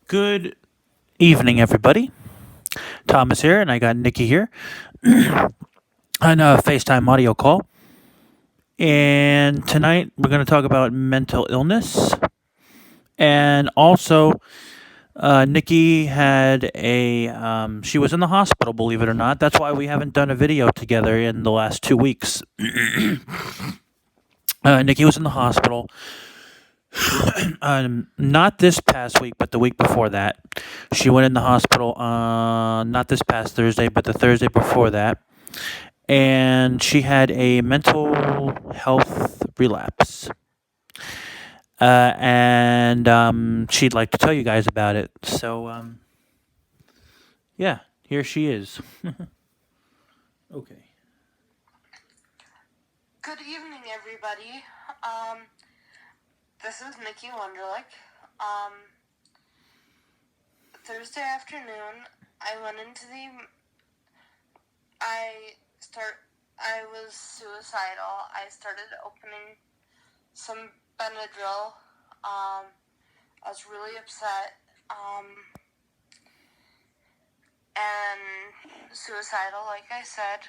Good evening, everybody. Thomas here, and I got Nikki here on a FaceTime audio call. And tonight we're going to talk about mental illness. And also, Nikki had she was in the hospital, believe it or not. That's why we haven't done a video together in the last 2 weeks. Nikki was in the hospital. Not this past week, but the week before that. She went in the hospital, not this past Thursday, but the Thursday before that. And she had a mental health relapse. And she'd like to tell you guys about it. So, yeah, here she is. Okay. Good evening, everybody. This is Nikki Wunderlich. Thursday afternoon, I was suicidal. I started opening some Benadryl. I was really upset, and suicidal, like I said.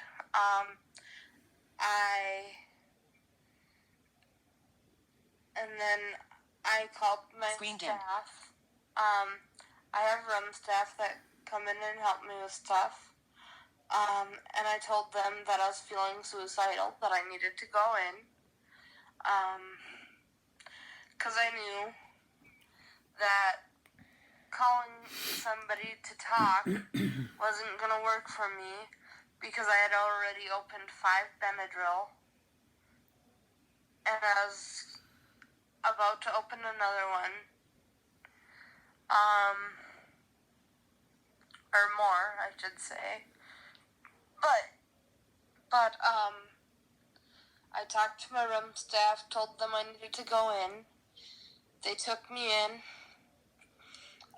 And then I called my staff. I have room staff that come in and help me with stuff. And I told them that I was feeling suicidal, that I needed to go in. Because I knew that calling somebody to talk wasn't going to work for me, because I had already opened 5 Benadryl. And I was about to open another one, or more, I should say. But I talked to my room staff, told them I needed to go in. They took me in.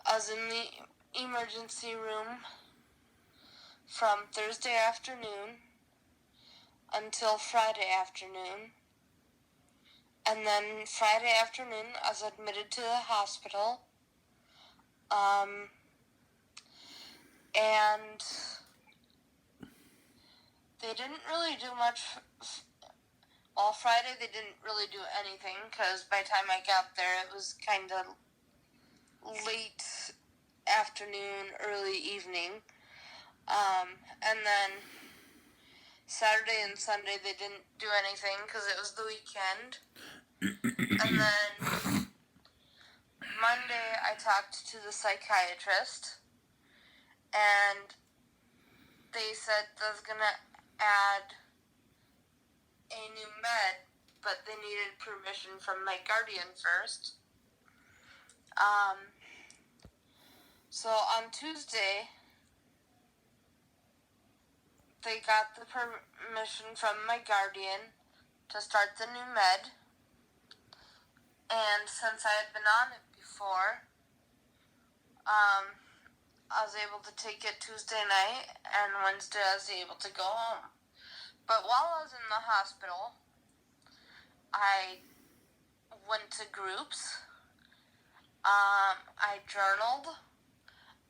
I was in the emergency room from Thursday afternoon until Friday afternoon. And then Friday afternoon, I was admitted to the hospital. And they didn't really do much. Well, Friday they didn't really do anything, because by the time I got there, it was kind of late afternoon, early evening. And then Saturday and Sunday they didn't do anything, because it was the weekend. And then Monday I talked to the psychiatrist, and they said they was going to add a new med, but they needed permission from my guardian first. So on Tuesday, they got the permission from my guardian to start the new med. And since I had been on it before, I was able to take it Tuesday night, and Wednesday I was able to go home. But while I was in the hospital, I went to groups, I journaled,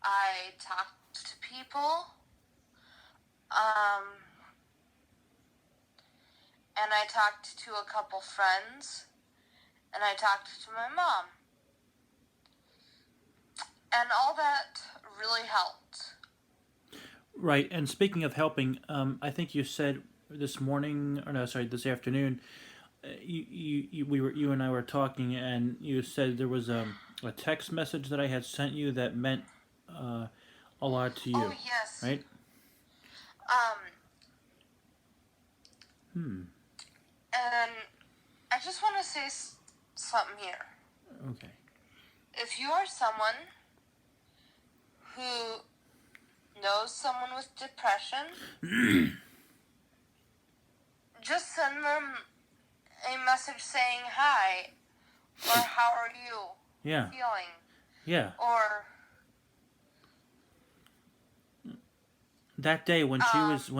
I talked to people, and I talked to a couple friends, and I talked to my mom. And all that really helped. Right, and speaking of helping, I think you said this afternoon, you and I were talking, and you said there was a text message that I had sent you that meant a lot to you. Oh, yes. Right? And I just want to say something here. Okay. If you are someone who knows someone with depression, just send them a message saying hi, or how are you feeling? Yeah. Or that day when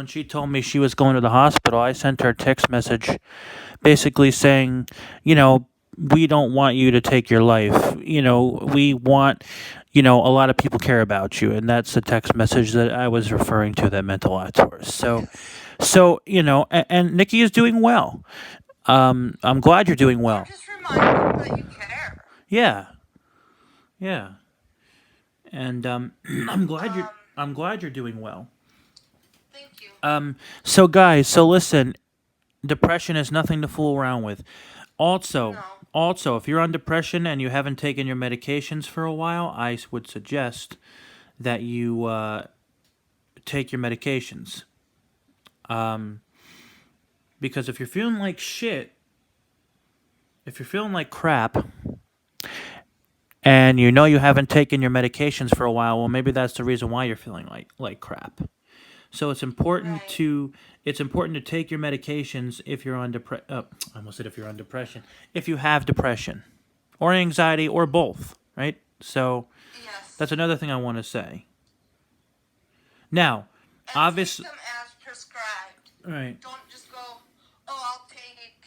she told me she was going to the hospital, I sent her a text message basically saying, we don't want you to take your life. We want a lot of people care about you, and that's the text message that I was referring to that meant a lot to her. So and Nikki is doing well. I'm glad you're doing Or well. just remind them that you care. Yeah, yeah, and I'm glad you're Um, I'm glad you're doing well. thank you. So guys, so listen, depression is nothing to fool around with. Also, No. also, if you're on depression and you haven't taken your medications for a while, I would suggest that you take your medications. Because if you're feeling like shit, if you're feeling like crap, and you haven't taken your medications for a while, well, maybe that's the reason why you're feeling like crap. So Right. it's important to take your medications if you're on I almost said if you're on depression, if you have depression or anxiety or both, right? So Yes. that's another thing I want to say. Now, And take obviously, them as prescribed. right? Don't just go, oh, I'll take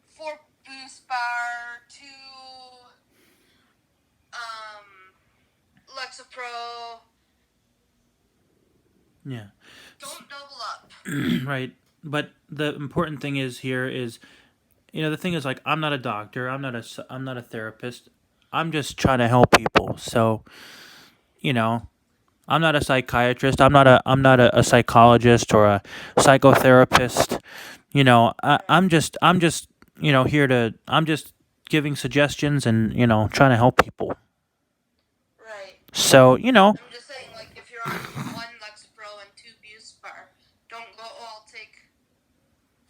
4 Boost Bar, 2 Lexapro. Yeah, Don't double up. right. But the important thing is here is, the thing is, like, I'm not a doctor, I'm not a therapist. I'm just trying to help people. So, you know, I'm not a psychiatrist. I'm not a psychologist or a psychotherapist. I'm just here to I'm just giving suggestions and trying to help people. Right. So I'm just saying, like, if you're on 1 Lexapro and 2 Boost Bar, don't go, oh, I'll take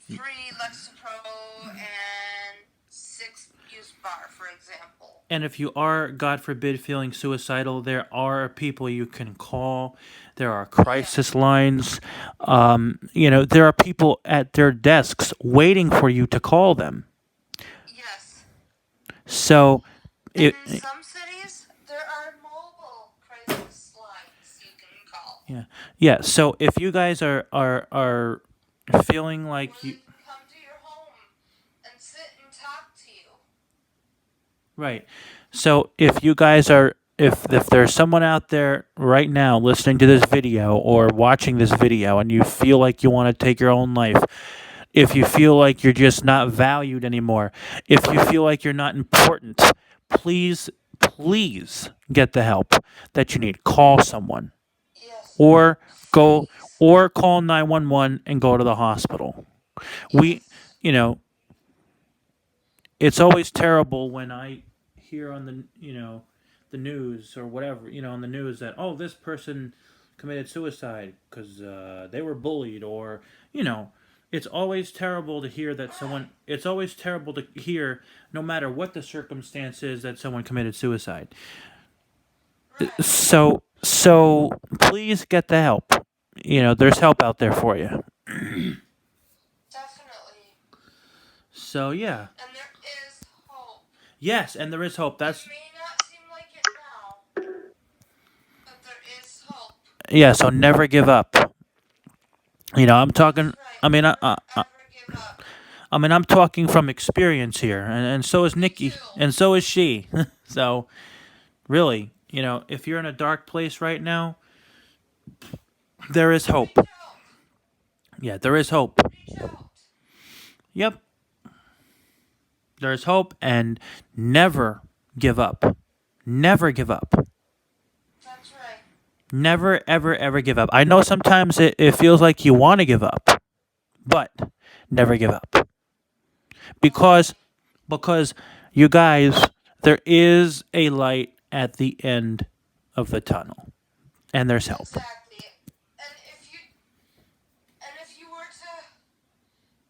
3 Lexapro and 6 Boost Bar, for example. and if you are, God forbid, feeling suicidal, there are people you can call. There are crisis lines. There are people at their desks waiting for you to call them. Yes. So, And it, in some cities, there are mobile crisis lines you can call. yeah, yeah. So if you guys are feeling Where like they you can come to your home and sit and talk to you. right, so if you guys are if there's someone out there right now listening to this video or watching this video and you feel like you want to take your own life, if you feel like you're just not valued anymore, if you feel like you're not important, please get the help that you need. Call someone Yes. or go Please. or call 911 and go to the hospital. We, Yes. you know, it's always terrible when I hear on the news or whatever, on the news that, oh, this person committed suicide because they were bullied, or you know it's always terrible to hear that someone it's always terrible to hear, no matter what the circumstance is, that someone committed suicide. Right. So please get the help. There's help out there for you. Definitely. So yeah. And there is hope. Yes, and there is hope. It That's may not seem like it now, but there is hope. Yeah, so never give up. I'm talking. That's right. I mean, Never ever give up. I'm talking from experience here, and so is Me Nikki, too. and so is she. So really, if you're in a dark place right now, there is hope. Reach out. Yeah, there is hope. Reach out. Yep, there is hope, and never give up. Never give up. That's right. Never, ever, ever give up. I know sometimes it feels like you want to give up, but never give up. because because you guys, there is a light at the end of the tunnel, and there's help. Exactly. And if you were to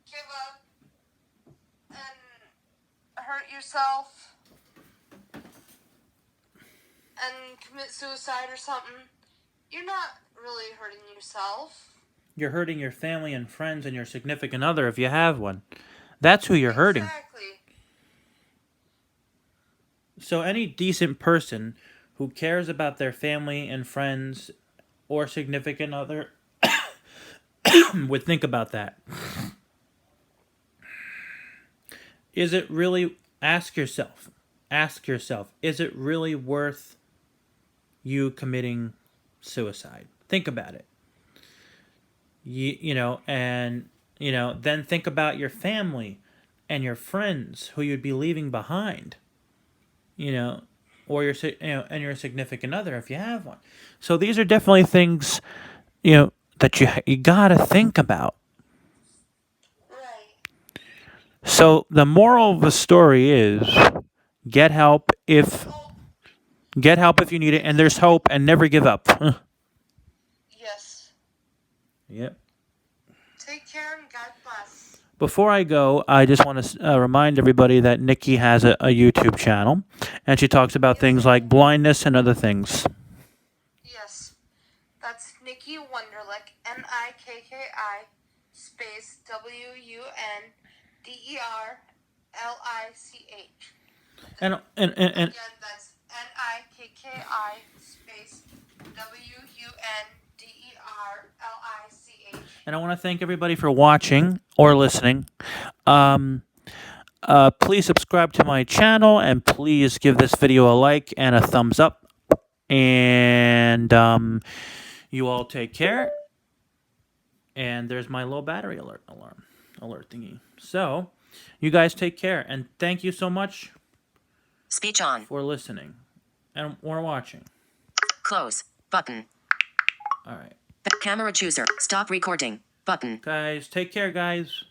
give up and hurt yourself and commit suicide or something, you're not really hurting yourself. You're hurting your family and friends and your significant other if you have one. That's who you're hurting. Exactly. So any decent person who cares about their family and friends or significant other would think about that. Is it really, ask yourself, is it really worth you committing suicide. Think about it. Then think about your family and your friends who you'd be leaving behind. You know, or and your significant other if you have one. So these are definitely things that you gotta think about. Right. So the moral of the story is get help if you need it, and there's hope, and never give up. Yes. Yep. Take care and God bless. Before I go, I just want to remind everybody that Nikki has a YouTube channel, and she talks about things like blindness and other things. Yes. That's Nikki Wunderlich, Nikki space WUNDERLICH. And Again, that's Nikki space WUNDERLICH. and I want to thank everybody for watching or listening. Please subscribe to my channel, and please give this video a like and a thumbs up. And you all take care. And there's my low battery alert thingy. So, you guys take care, and thank you so much. Speech on. For listening and or watching. Close button. All right. Camera chooser. Stop recording button. Guys, take care, guys.